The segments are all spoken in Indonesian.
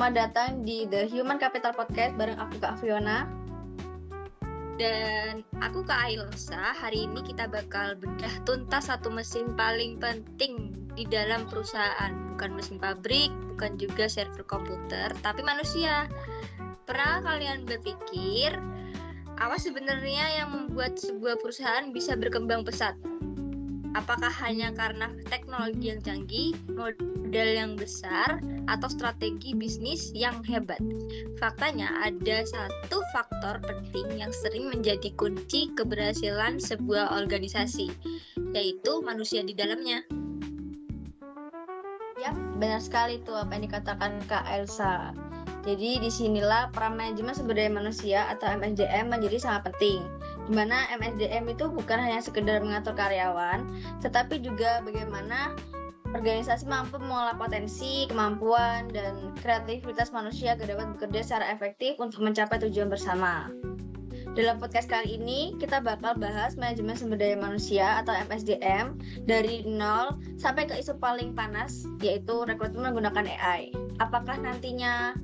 selamat datang di The Human Capital Podcast bareng aku Kak Fiona. Dan aku Kak Ailsa. Hari ini kita bakal bedah tuntas satu mesin paling penting di dalam perusahaan. Bukan mesin pabrik, bukan juga server komputer, tapi manusia. Pernah kalian berpikir, apa sebenarnya yang membuat sebuah perusahaan bisa berkembang pesat? Apakah hanya karena teknologi yang canggih, modal yang besar, atau strategi bisnis yang hebat? Faktanya ada satu faktor penting yang sering menjadi kunci keberhasilan sebuah organisasi, yaitu manusia di dalamnya. Ya, benar sekali tuh apa yang dikatakan Kak Elsa. Jadi disinilah peran manajemen sumber daya manusia atau MSDM menjadi sangat penting. Di mana MSDM itu bukan hanya sekedar mengatur karyawan, tetapi juga bagaimana organisasi mampu mengolah potensi, kemampuan, dan kreativitas manusia agar dapat bekerja secara efektif untuk mencapai tujuan bersama. Dalam podcast kali ini, kita bakal bahas manajemen sumber daya manusia atau MSDM dari nol sampai ke isu paling panas, yaitu rekrutmen menggunakan AI. Apakah nantinya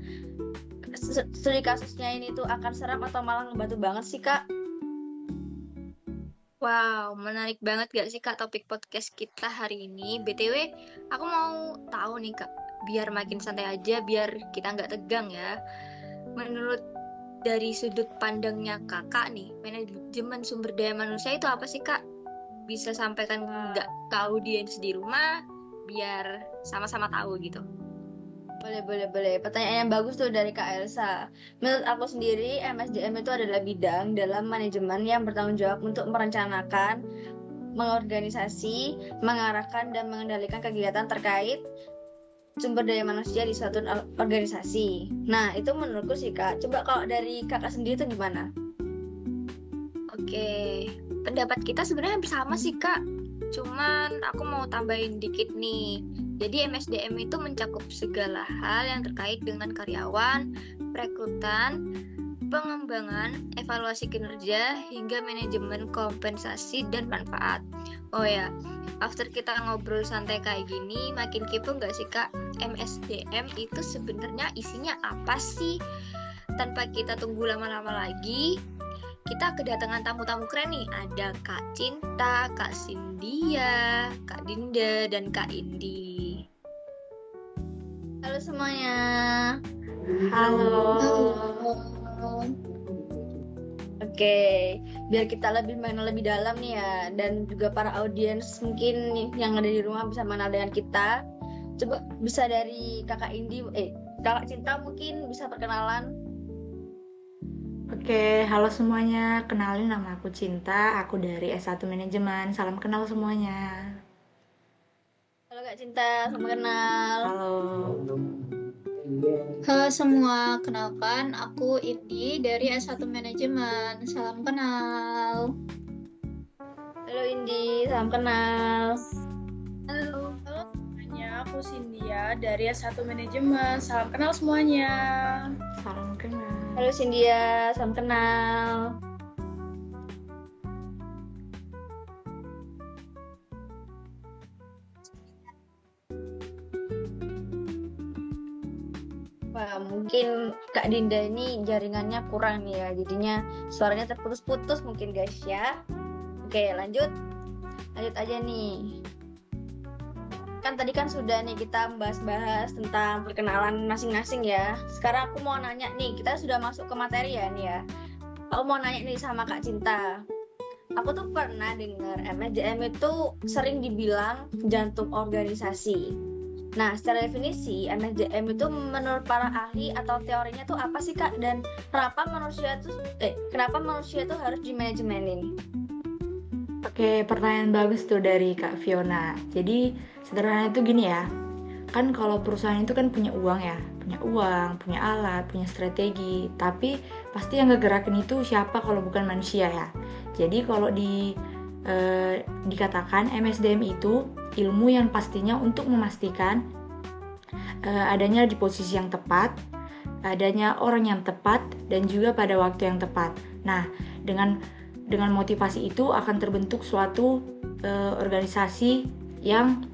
studi kasusnya ini tuh akan seram atau malah ngebantu banget sih, Kak? Wow, menarik banget gak sih Kak topik podcast kita hari ini? BTW, aku mau tahu nih Kak, biar makin santai aja, biar kita nggak tegang ya. Menurut dari sudut pandangnya kakak nih, manajemen sumber daya manusia itu apa sih Kak? Bisa sampaikan nggak ke audiens di rumah, biar sama-sama tahu gitu. Boleh. Pertanyaan yang bagus tuh dari Kak Elsa. Menurut aku sendiri, MSDM itu adalah bidang dalam manajemen yang bertanggung jawab untuk merencanakan, mengorganisasi, mengarahkan, dan mengendalikan kegiatan terkait sumber daya manusia di suatu organisasi. Nah, itu menurutku sih Kak. Coba kalau dari kakak sendiri itu gimana? Oke, pendapat kita sebenarnya sama sih Kak. Cuman aku mau tambahin dikit nih. Jadi MSDM itu mencakup segala hal yang terkait dengan karyawan, perekrutan, pengembangan, evaluasi kinerja, hingga manajemen kompensasi dan manfaat. Oh ya, after kita ngobrol santai kayak gini, makin kepo nggak sih Kak? MSDM itu sebenarnya isinya apa sih? Tanpa kita tunggu lama-lama lagi, kita kedatangan tamu-tamu keren nih. Ada Kak Cinta, Kak Cynthia, Kak Dinda, dan Kak Indi. Halo semuanya. Halo. Oke, biar kita lebih mengenal lebih dalam nih ya, dan juga para audiens mungkin yang ada di rumah bisa mengenal dengan kita. Coba bisa dari Kakak Indi, Kakak Cinta mungkin bisa perkenalan. Oke, halo semuanya. Kenalin, nama aku Cinta. Aku dari S1 Manajemen. Salam kenal semuanya. Halo Kak Cinta, selamat kenal. Halo. Halo semua, kenalkan aku Indi dari S1 Manajemen. Salam kenal. Halo Indi, salam kenal. Halo. Semuanya, aku Cynthia dari S1 Manajemen. Salam kenal semuanya. Salam kenal. Halo Cynthia, salam kenal. Wah, mungkin Kak Dinda ini jaringannya kurang nih ya, jadinya suaranya terputus-putus mungkin guys ya. Oke, lanjut aja nih. Kan tadi kan sudah nih kita bahas tentang perkenalan masing-masing ya. Sekarang aku mau nanya nih, kita sudah masuk ke materi ya nih ya. Aku mau nanya nih sama Kak Cinta. Aku tuh pernah dengar MSDM itu sering dibilang jantung organisasi. Nah, secara definisi MSDM itu menurut para ahli atau teorinya tuh apa sih Kak? Dan kenapa manusia tuh harus dimanajemenin? Oke, pertanyaan bagus tuh dari Kak Fiona. Jadi sederhana itu gini ya. Kan kalau perusahaan itu kan punya uang ya, punya alat, punya strategi. Tapi pasti yang ngegerakin itu siapa kalau bukan manusia ya. Jadi kalau dikatakan MSDM itu ilmu yang pastinya untuk memastikan adanya di posisi yang tepat, adanya orang yang tepat, dan juga pada waktu yang tepat. Nah, dengan motivasi itu akan terbentuk suatu organisasi yang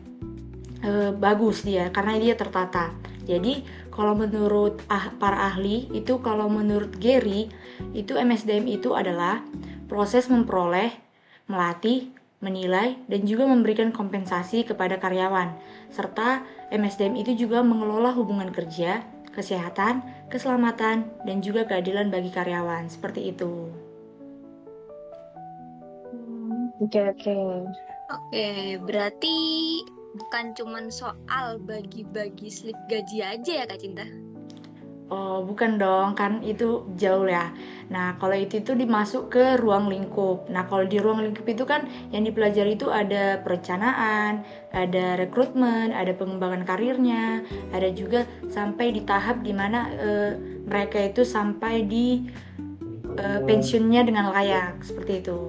bagus dia, karena dia tertata. Jadi kalau menurut para ahli itu, kalau menurut Gary itu MSDM itu adalah proses memperoleh, melatih, menilai, dan juga memberikan kompensasi kepada karyawan. Serta MSDM itu juga mengelola hubungan kerja, kesehatan, keselamatan, dan juga keadilan bagi karyawan. Seperti itu. Oke. Oke, berarti bukan cuman soal bagi-bagi slip gaji aja ya Kak Cinta? Oh, bukan dong, kan itu jauh ya. Nah, kalau itu dimasuk ke ruang lingkup. Nah, kalau di ruang lingkup itu kan yang dipelajari itu ada perencanaan, ada rekrutmen, ada pengembangan karirnya, ada juga sampai di tahap dimana mereka itu sampai di pensiunnya dengan layak, seperti itu.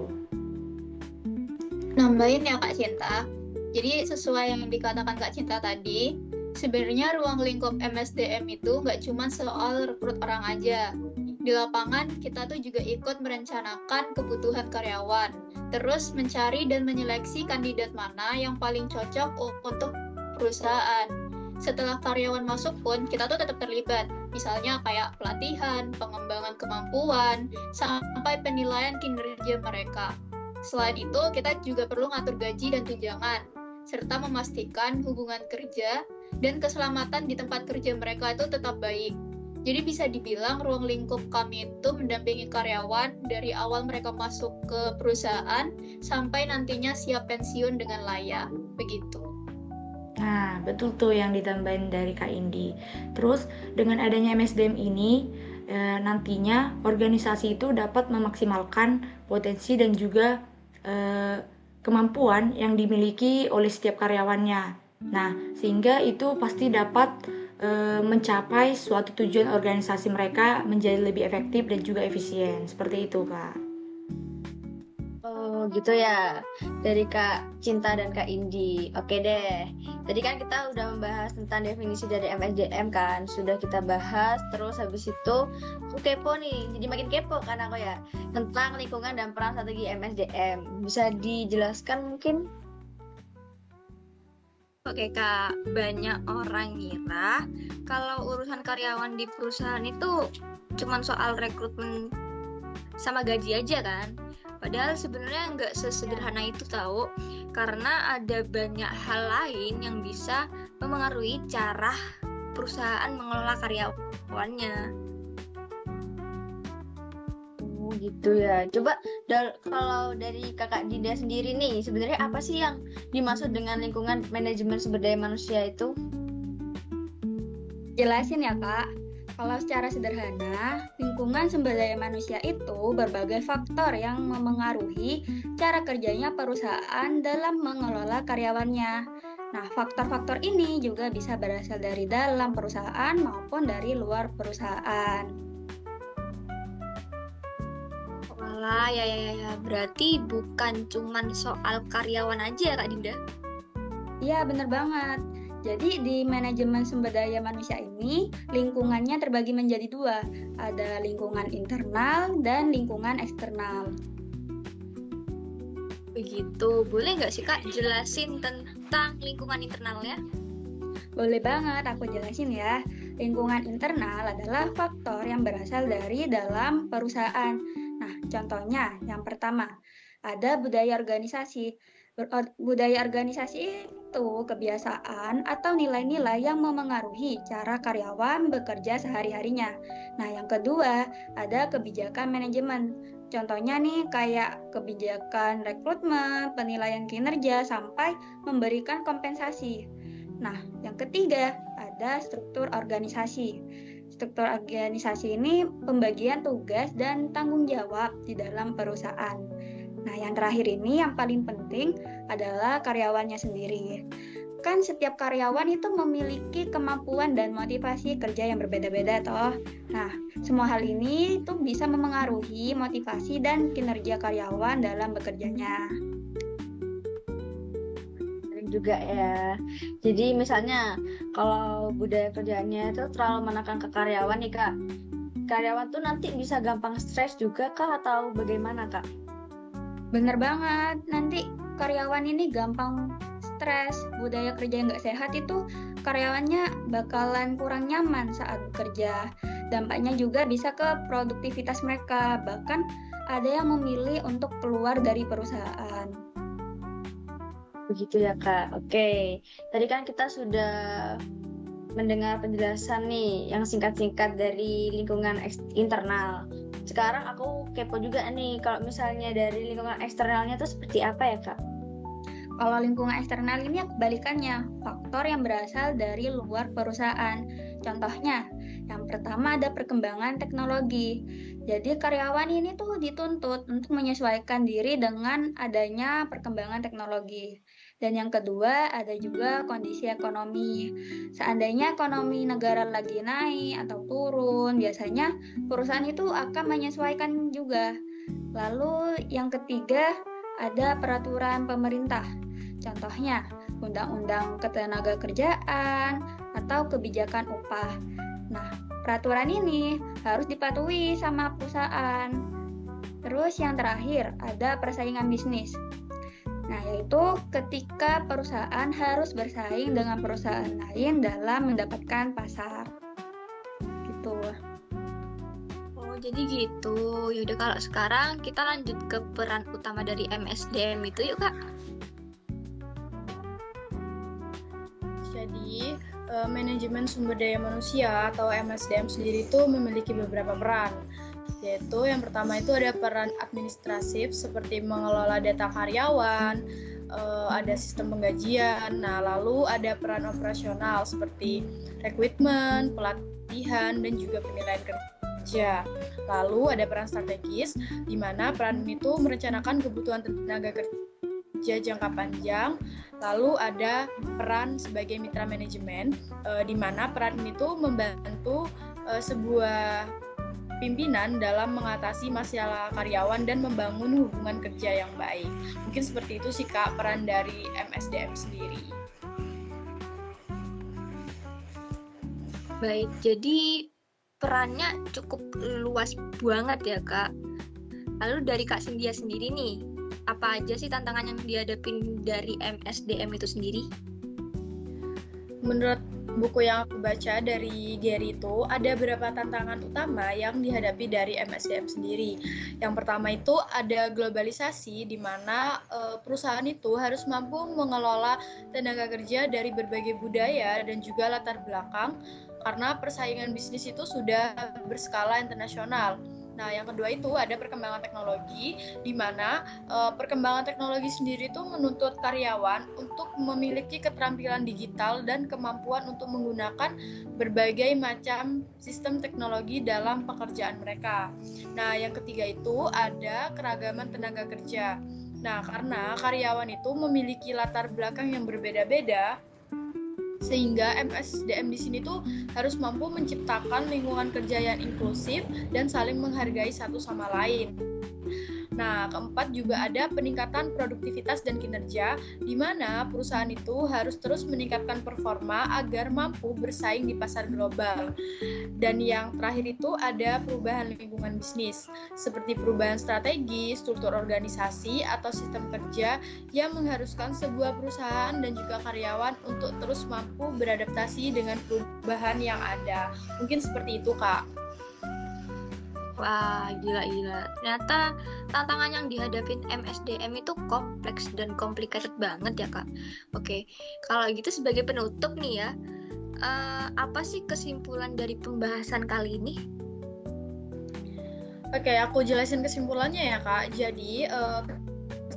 Nambahin ya Kak Cinta. Jadi sesuai yang dikatakan Kak Cinta tadi, sebenarnya ruang lingkup MSDM itu nggak cuma soal rekrut orang aja. Di lapangan kita tuh juga ikut merencanakan kebutuhan karyawan, terus mencari dan menyeleksi kandidat mana yang paling cocok untuk perusahaan. Setelah karyawan masuk pun kita tuh tetap terlibat, misalnya kayak pelatihan, pengembangan kemampuan, sampai penilaian kinerja mereka. Selain itu, kita juga perlu ngatur gaji dan tunjangan, serta memastikan hubungan kerja dan keselamatan di tempat kerja mereka itu tetap baik. Jadi bisa dibilang ruang lingkup kami itu mendampingi karyawan dari awal mereka masuk ke perusahaan sampai nantinya siap pensiun dengan layak. Begitu. Nah, betul tuh yang ditambahin dari Kak Indi. Terus, dengan adanya MSDM ini, nantinya organisasi itu dapat memaksimalkan potensi dan juga kemampuan yang dimiliki oleh setiap karyawannya. Nah, sehingga itu pasti dapat mencapai suatu tujuan organisasi mereka menjadi lebih efektif dan juga efisien. Seperti itu, Kak. Oh, gitu ya. Dari Kak Cinta dan Kak Indi. Oke deh. Tadi kan kita udah membahas tentang definisi dari MSDM kan. Sudah kita bahas, terus habis itu aku kepo nih. Jadi makin kepo kan aku ya. Tentang lingkungan dan peran strategi MSDM. Bisa dijelaskan mungkin? Oke Kak, banyak orang ngira kalau urusan karyawan di perusahaan itu cuma soal rekrutmen sama gaji aja kan. Padahal sebenarnya nggak sesederhana itu tahu, karena ada banyak hal lain yang bisa memengaruhi cara perusahaan mengelola karyawannya. Oh gitu ya. Coba kalau dari Kakak Dinda sendiri nih, sebenarnya apa sih yang dimaksud dengan lingkungan manajemen sumber daya manusia itu? Jelasin ya Kak. Kalau secara sederhana, lingkungan sumber daya manusia itu berbagai faktor yang memengaruhi cara kerjanya perusahaan dalam mengelola karyawannya. Nah, faktor-faktor ini juga bisa berasal dari dalam perusahaan maupun dari luar perusahaan. Walah, ya. Berarti bukan cuman soal karyawan aja Kak Dinda? Iya, bener banget. Jadi di manajemen sumber daya manusia ini, lingkungannya terbagi menjadi dua. Ada lingkungan internal dan lingkungan eksternal. Begitu, boleh nggak sih Kak jelasin tentang lingkungan internalnya? Boleh banget, aku jelasin ya. Lingkungan internal adalah faktor yang berasal dari dalam perusahaan. Nah, contohnya yang pertama, ada budaya organisasi. Budaya organisasi itu kebiasaan atau nilai-nilai yang memengaruhi cara karyawan bekerja sehari-harinya. Nah, yang kedua, ada kebijakan manajemen. Contohnya nih kayak kebijakan rekrutmen, penilaian kinerja, sampai memberikan kompensasi. Nah, yang ketiga, ada struktur organisasi. Struktur organisasi ini pembagian tugas dan tanggung jawab di dalam perusahaan. Nah, yang terakhir ini yang paling penting adalah karyawannya sendiri. Kan setiap karyawan itu memiliki kemampuan dan motivasi kerja yang berbeda-beda toh. Nah, semua hal ini itu bisa memengaruhi motivasi dan kinerja karyawan dalam bekerjanya. Juga ya. Jadi misalnya kalau budaya kerjanya itu terlalu menekan ke karyawan nih Kak. Karyawan tuh nanti bisa gampang stres juga Kak atau bagaimana Kak? Bener banget, nanti karyawan ini gampang stres, budaya kerja yang nggak sehat itu karyawannya bakalan kurang nyaman saat bekerja. Dampaknya juga bisa ke produktivitas mereka, bahkan ada yang memilih untuk keluar dari perusahaan. Begitu ya Kak. Oke, tadi kan kita sudah mendengar penjelasan nih yang singkat-singkat dari lingkungan internal. Sekarang aku kepo juga nih, kalau misalnya dari lingkungan eksternalnya itu seperti apa ya Kak? Kalau lingkungan eksternal ini kebalikannya, faktor yang berasal dari luar perusahaan. Contohnya, yang pertama ada perkembangan teknologi. Jadi karyawan ini tuh dituntut untuk menyesuaikan diri dengan adanya perkembangan teknologi. Dan yang kedua ada juga kondisi ekonomi. Seandainya ekonomi negara lagi naik atau turun, biasanya perusahaan itu akan menyesuaikan juga. Lalu yang ketiga ada peraturan pemerintah. Contohnya, undang-undang ketenagakerjaan atau kebijakan upah. Nah, peraturan ini harus dipatuhi sama perusahaan. Terus yang terakhir, ada persaingan bisnis. Nah, yaitu ketika perusahaan harus bersaing dengan perusahaan lain dalam mendapatkan pasar. Gitu. Oh, jadi gitu. Yaudah, kalau sekarang kita lanjut ke peran utama dari MSDM itu yuk, Kak. Jadi, manajemen sumber daya manusia atau MSDM sendiri itu memiliki beberapa peran. Yaitu yang pertama itu ada peran administratif seperti mengelola data karyawan, ada sistem penggajian. Nah, lalu ada peran operasional seperti rekrutmen, pelatihan, dan juga penilaian kerja. Lalu ada peran strategis, di mana peran itu merencanakan kebutuhan tenaga kerja jangka panjang. Lalu ada peran sebagai mitra manajemen, di mana peran itu membantu sebuah pimpinan dalam mengatasi masalah karyawan dan membangun hubungan kerja yang baik. Mungkin seperti itu sih Kak peran dari MSDM sendiri. Baik, jadi perannya cukup luas banget ya Kak. Lalu dari Kak Cynthia sendiri nih, apa aja sih tantangan yang dihadapin dari MSDM itu sendiri? Menurut buku yang aku baca dari Gary itu, ada beberapa tantangan utama yang dihadapi dari MSDM sendiri. Yang pertama itu ada globalisasi, di mana perusahaan itu harus mampu mengelola tenaga kerja dari berbagai budaya dan juga latar belakang, karena persaingan bisnis itu sudah berskala internasional. Nah, yang kedua itu ada perkembangan teknologi, di mana perkembangan teknologi sendiri itu menuntut karyawan untuk memiliki keterampilan digital dan kemampuan untuk menggunakan berbagai macam sistem teknologi dalam pekerjaan mereka. Nah, yang ketiga itu ada keragaman tenaga kerja. Nah, karena karyawan itu memiliki latar belakang yang berbeda-beda, sehingga MSDM di sini tuh harus mampu menciptakan lingkungan kerja yang inklusif dan saling menghargai satu sama lain. Nah, keempat juga ada peningkatan produktivitas dan kinerja, di mana perusahaan itu harus terus meningkatkan performa agar mampu bersaing di pasar global. Dan yang terakhir itu ada perubahan lingkungan bisnis, seperti perubahan strategi, struktur organisasi, atau sistem kerja yang mengharuskan sebuah perusahaan dan juga karyawan untuk terus mampu beradaptasi dengan perubahan yang ada. Mungkin seperti itu, Kak. Wah, gila-gila. Ternyata tantangan yang dihadapin MSDM itu kompleks dan complicated banget ya, Kak. Oke, kalau gitu sebagai penutup nih ya, apa sih kesimpulan dari pembahasan kali ini? Oke, aku jelasin kesimpulannya ya, Kak. Jadi,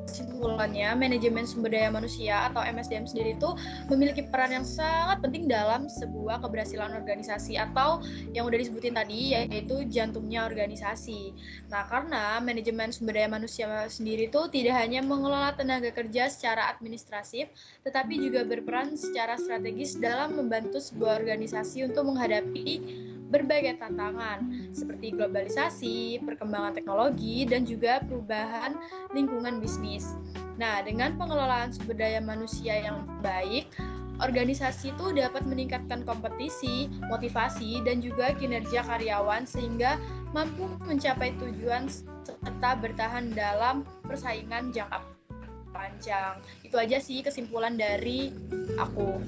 kesimpulannya, manajemen sumber daya manusia atau MSDM sendiri itu memiliki peran yang sangat penting dalam sebuah keberhasilan organisasi atau yang udah disebutin tadi, yaitu jantungnya organisasi. Nah, karena manajemen sumber daya manusia sendiri itu tidak hanya mengelola tenaga kerja secara administratif, tetapi juga berperan secara strategis dalam membantu sebuah organisasi untuk menghadapi berbagai tantangan seperti globalisasi, perkembangan teknologi, dan juga perubahan lingkungan bisnis. Nah, dengan pengelolaan sumber daya manusia yang baik, organisasi itu dapat meningkatkan kompetisi, motivasi, dan juga kinerja karyawan sehingga mampu mencapai tujuan serta bertahan dalam persaingan jangka panjang. Itu aja sih kesimpulan dari aku.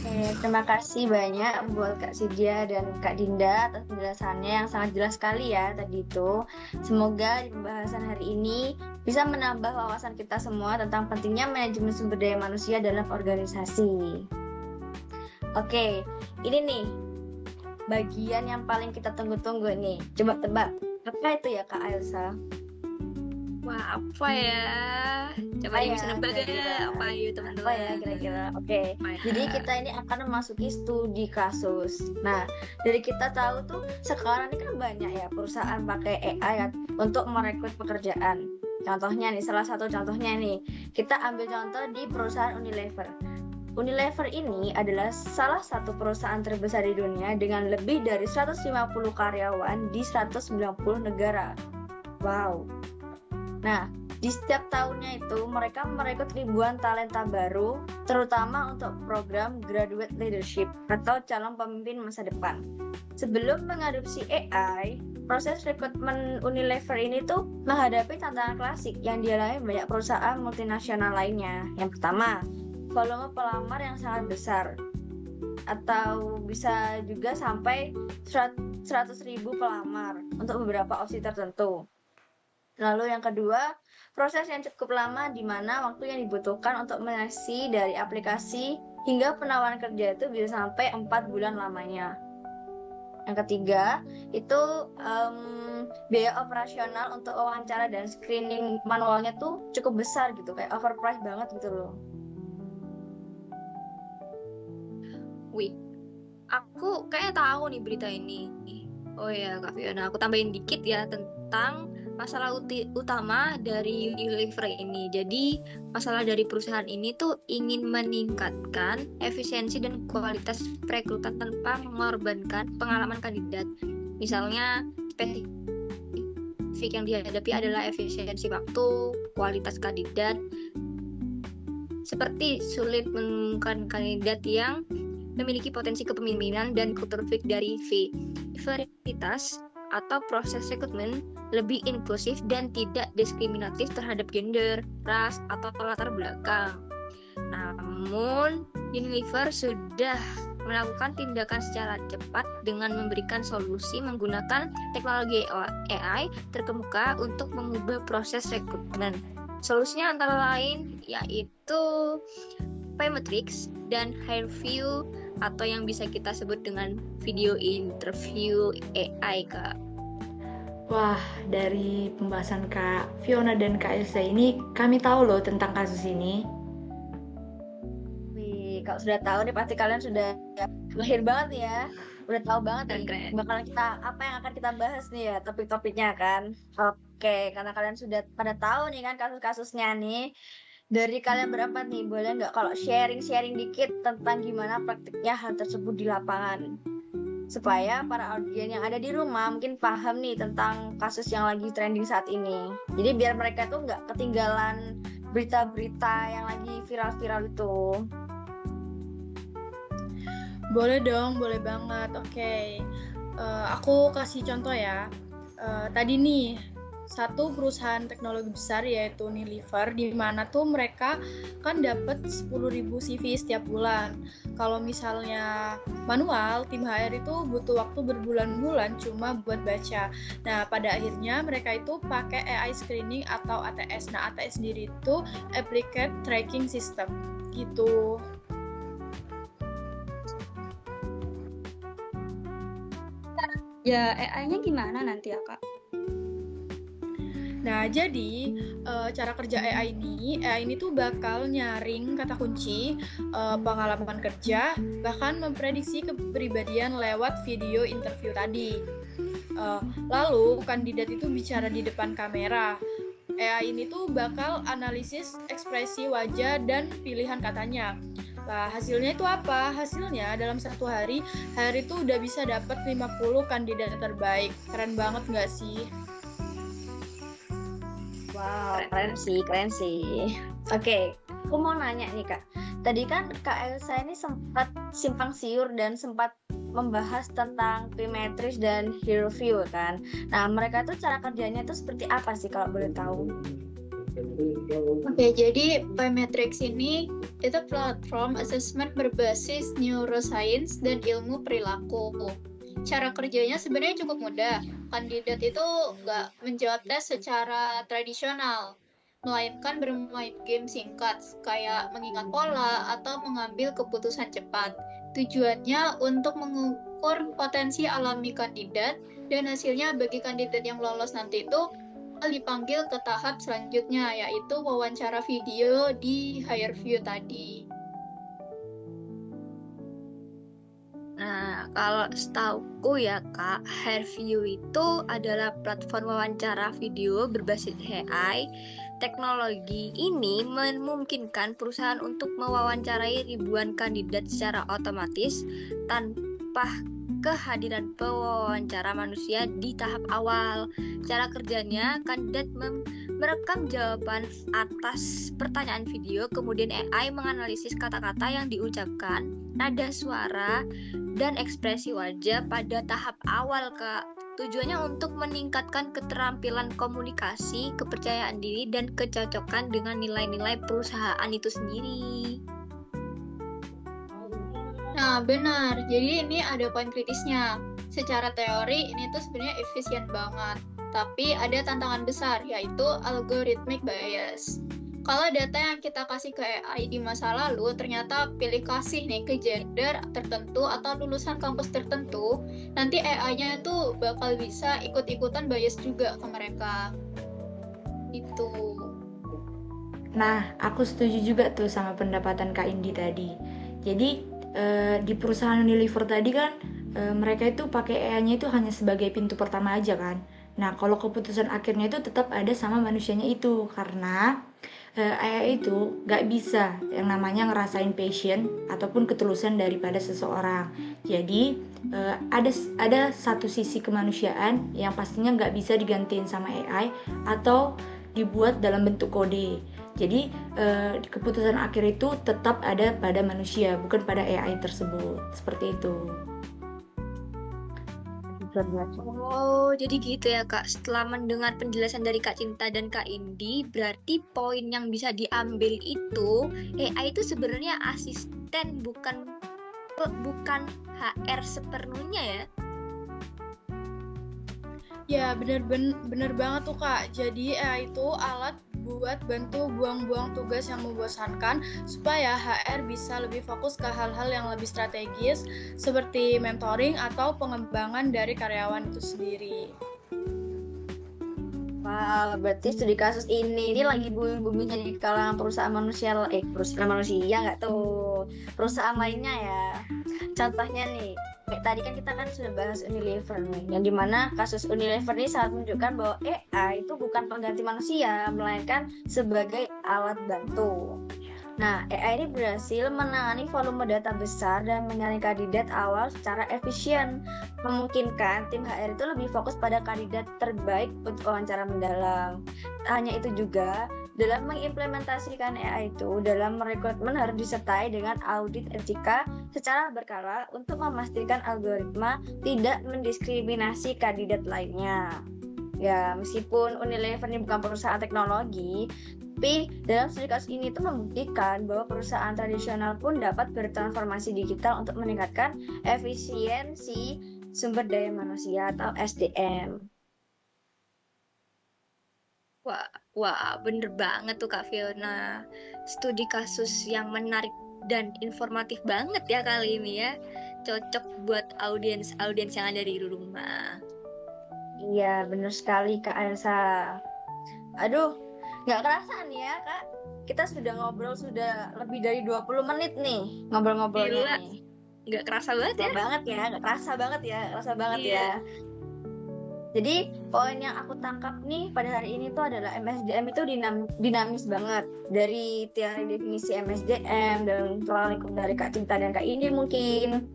Oke, terima kasih banyak buat Kak Sidia dan Kak Dinda atas penjelasannya yang sangat jelas sekali ya tadi itu. Semoga di pembahasan hari ini bisa menambah wawasan kita semua tentang pentingnya manajemen sumber daya manusia dalam organisasi. Oke, ini nih bagian yang paling kita tunggu-tunggu nih. Coba tebak, apa itu ya Kak Elsa? Wah, apa ya? Coba Apa bisa ya, nebak kira-kira? ya. Apa ya teman-teman? Apa ya kira-kira? Oke. Apa ya? Jadi kita ini akan memasuki studi kasus. Nah, dari kita tahu tuh sekarang ini kan banyak ya perusahaan pakai AI ya untuk merekrut pekerjaan. Contohnya nih, salah satu contohnya nih, kita ambil contoh di perusahaan Unilever. Unilever ini adalah salah satu perusahaan terbesar di dunia dengan lebih dari 150 karyawan di 190 negara. Wow. Nah, di setiap tahunnya itu mereka merekrut ribuan talenta baru, terutama untuk program Graduate Leadership atau calon pemimpin masa depan. Sebelum mengadopsi AI, proses rekrutmen Unilever ini tuh menghadapi tantangan klasik yang dialami banyak perusahaan multinasional lainnya. Yang pertama, volume pelamar yang sangat besar, atau bisa juga sampai 100.000 pelamar untuk beberapa opsi tertentu. Lalu yang kedua, proses yang cukup lama di mana waktu yang dibutuhkan untuk menyeleksi dari aplikasi hingga penawaran kerja itu bisa sampai 4 bulan lamanya. Yang ketiga, itu biaya operasional untuk wawancara dan screening manualnya tuh cukup besar gitu, kayak overpriced banget gitu loh. Wih, aku kayak tahu nih berita ini. Oh ya, Kak Fiona, aku tambahin dikit ya tentang masalah utama dari Unilever ini. Jadi, masalah dari perusahaan ini tuh ingin meningkatkan efisiensi dan kualitas perekrutan tanpa mengorbankan pengalaman kandidat. Misalnya, spesifik yang dihadapi adalah efisiensi waktu, kualitas kandidat, seperti sulit menemukan kandidat yang memiliki potensi kepemimpinan dan kultur fit dari varietas atau proses rekrutmen lebih inklusif dan tidak diskriminatif terhadap gender, ras, atau latar belakang. Namun, Unilever sudah melakukan tindakan secara cepat dengan memberikan solusi menggunakan teknologi AI terkemuka untuk mengubah proses rekrutmen. Solusinya antara lain yaitu Paymetrics dan HireVue atau yang bisa kita sebut dengan video interview AI, Kak. Wah, dari pembahasan Kak Fiona dan Kak Elsa ini, kami tahu loh tentang kasus ini. Wih, kalau sudah tahu nih pasti kalian sudah lahir banget ya. Udah tahu banget nih bakalan apa yang akan kita bahas nih ya, topik-topiknya kan. Oke, karena kalian sudah pada tahu nih kan kasus-kasusnya nih. Dari kalian berapa nih, boleh nggak kalau sharing-sharing dikit tentang gimana praktiknya hal tersebut di lapangan? Supaya para audien yang ada di rumah mungkin paham nih tentang kasus yang lagi trending saat ini. Jadi biar mereka tuh nggak ketinggalan berita-berita yang lagi viral-viral itu. Boleh dong, boleh banget. Oke, aku kasih contoh ya. Tadi nih, satu perusahaan teknologi besar yaitu Unilever, di mana tuh mereka kan dapat 10.000 CV setiap bulan. Kalau misalnya manual, tim HR itu butuh waktu berbulan-bulan cuma buat baca. Nah, pada akhirnya mereka itu pakai AI screening atau ATS. Nah, ATS sendiri itu Applicant Tracking System gitu. Ya, AI-nya gimana nanti ya, Kak? Nah, jadi cara kerja AI ini tuh bakal nyaring kata kunci, pengalaman kerja, bahkan memprediksi kepribadian lewat video interview tadi. Lalu kandidat itu bicara di depan kamera. AI ini tuh bakal analisis ekspresi wajah dan pilihan katanya. Nah, hasilnya itu apa? Hasilnya dalam satu hari itu udah bisa dapat 50 kandidat terbaik. Keren banget nggak sih? Wow, keren sih. Oke, aku mau nanya nih Kak. Tadi kan Kak Elsa ini sempat simpang siur dan sempat membahas tentang Paymetrics dan HireVue kan. Nah, mereka tuh cara kerjanya tuh seperti apa sih kalau boleh tahu? Oke, jadi Pymetrics ini itu platform assessment berbasis neuroscience dan ilmu perilaku. Cara kerjanya sebenarnya cukup mudah. Kandidat itu nggak menjawab tes secara tradisional, melainkan bermain game singkat, kayak mengingat pola atau mengambil keputusan cepat. Tujuannya untuk mengukur potensi alami kandidat, dan hasilnya bagi kandidat yang lolos nanti itu dipanggil ke tahap selanjutnya, yaitu wawancara video di HireVue tadi. Nah, kalau setauku ya Kak, HireVue itu adalah platform wawancara video berbasis AI. Teknologi ini memungkinkan perusahaan untuk mewawancarai ribuan kandidat secara otomatis tanpa kehadiran pewawancara manusia di tahap awal. Cara kerjanya, kandidat merekam jawaban atas pertanyaan video, kemudian AI menganalisis kata-kata yang diucapkan, nada suara, dan ekspresi wajah pada tahap awal, Kak. Tujuannya untuk meningkatkan keterampilan komunikasi, kepercayaan diri, dan kecocokan dengan nilai-nilai perusahaan itu sendiri. Nah, benar. Jadi ini ada poin kritisnya. Secara teori ini tuh sebenarnya efisien banget. Tapi ada tantangan besar, yaitu algorithmic bias. Kalau data yang kita kasih ke AI di masa lalu ternyata pilih kasih nih ke gender tertentu atau lulusan kampus tertentu, nanti AI-nya itu bakal bisa ikut-ikutan bias juga ke mereka. Itu. Nah, aku setuju juga tuh sama pendapatan Kak Indi tadi. Jadi di perusahaan Unilever tadi kan mereka itu pakai AI-nya itu hanya sebagai pintu pertama aja kan. Nah, kalau keputusan akhirnya itu tetap ada sama manusianya itu, karena AI itu gak bisa yang namanya ngerasain passion ataupun ketulusan daripada seseorang. Jadi ada satu sisi kemanusiaan yang pastinya gak bisa digantiin sama AI atau dibuat dalam bentuk kode. Jadi keputusan akhir itu tetap ada pada manusia, bukan pada AI tersebut. Seperti itu. Oh, jadi gitu ya Kak. Setelah mendengar penjelasan dari Kak Cinta dan Kak Indi, berarti poin yang bisa diambil itu AI itu sebenarnya asisten, bukan HR sepenuhnya ya. Ya, bener banget tuh Kak. Jadi AI itu alat buat bantu buang-buang tugas yang membosankan supaya HR bisa lebih fokus ke hal-hal yang lebih strategis seperti mentoring atau pengembangan dari karyawan itu sendiri. Wah, berarti studi kasus ini lagi booming-boomingnya di kalangan perusahaan manusia nggak tuh, perusahaan lainnya ya. Contohnya nih, kayak tadi kan kita kan sudah bahas Unilever nih, yang dimana kasus Unilever ini sangat menunjukkan bahwa AI itu bukan pengganti manusia, melainkan sebagai alat bantu. Nah, AI ini berhasil menangani volume data besar dan menyaring kandidat awal secara efisien, memungkinkan tim HR itu lebih fokus pada kandidat terbaik untuk wawancara mendalam. Hanya itu juga, dalam mengimplementasikan AI itu dalam rekrutmen harus disertai dengan audit etika secara berkala untuk memastikan algoritma tidak mendiskriminasi kandidat lainnya. Ya, meskipun Unilever ini bukan perusahaan teknologi, tapi dalam studi kasus ini tuh membuktikan bahwa perusahaan tradisional pun dapat bertransformasi digital untuk meningkatkan efisiensi sumber daya manusia atau SDM. Wah, bener banget tuh Kak Fiona. Studi kasus yang menarik dan informatif banget ya kali ini ya. Cocok buat audiens yang ada di rumah. Iya, bener sekali Kak Elsa. Aduh, nggak kerasa nih ya Kak. Kita sudah ngobrol sudah lebih dari 20 menit nih ngobrol-ngobrolnya nih. Nggak kerasa banget ya? Nggak kerasa banget ya. Jadi poin yang aku tangkap nih pada hari ini tuh adalah MSDM itu dinamis banget. Dari teori definisi MSDM dan telah lingkup dari Kak Cinta dan Kak Indi mungkin.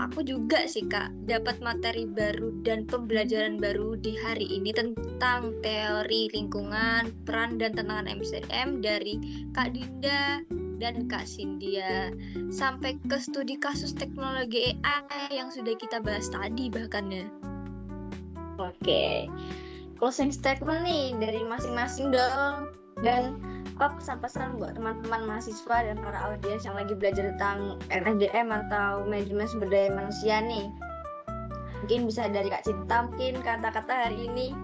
Aku juga sih Kak dapat materi baru dan pembelajaran baru di hari ini tentang teori lingkungan, peran dan tantangan MSDM dari Kak Dinda dan Kak Cynthia, sampai ke studi kasus teknologi AI yang sudah kita bahas tadi bahkan ya. Oke. closing statement nih dari masing-masing dong. Dan apa pesan-pesan buat teman-teman mahasiswa dan para audiens yang lagi belajar tentang MSDM atau manajemen sumber daya manusia nih? Mungkin bisa dari Kak Cinta, mungkin kata-kata hari ini.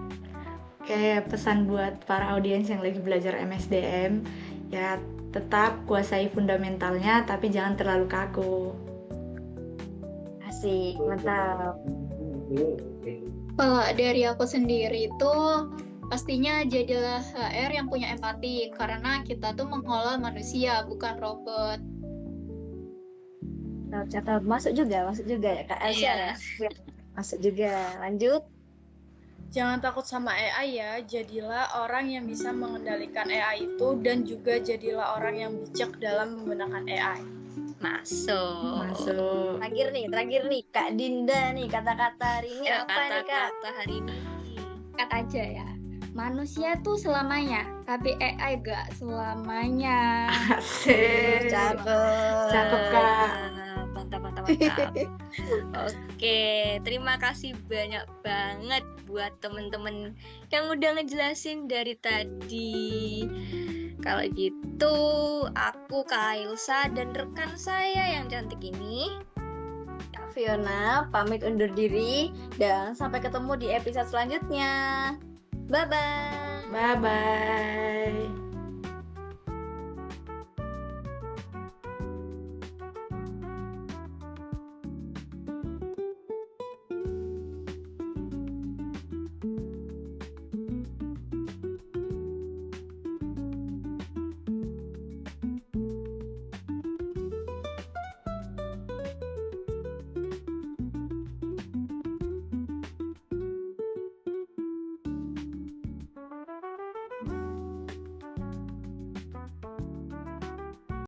Oke, pesan buat para audiens yang lagi belajar MSDM, ya tetap kuasai fundamentalnya tapi jangan terlalu kaku. Asik, mantap. Kalau dari aku sendiri itu pastinya jadilah HR yang punya empati, karena kita tuh mengolah manusia, bukan robot. Catat masuk juga ya Kak Elsa. Masuk juga. Lanjut. Jangan takut sama AI ya, jadilah orang yang bisa mengendalikan AI itu dan juga jadilah orang yang bijak dalam menggunakan AI. Masuk. Terakhir nih Kak Dinda nih, kata-kata hari ini apa nih Kak? Kata hari ini. Kata aja ya. Manusia tuh selamanya, tapi AI gak selamanya. Asik. Cakep, Kak. Mantap. Oke, terima kasih banyak banget buat temen-temen yang udah ngejelasin dari tadi. Kalau gitu, aku Kak Ailsa dan rekan saya yang cantik ini, Kak Fiona, pamit undur diri dan sampai ketemu di episode selanjutnya. Bye-bye. Bye-bye.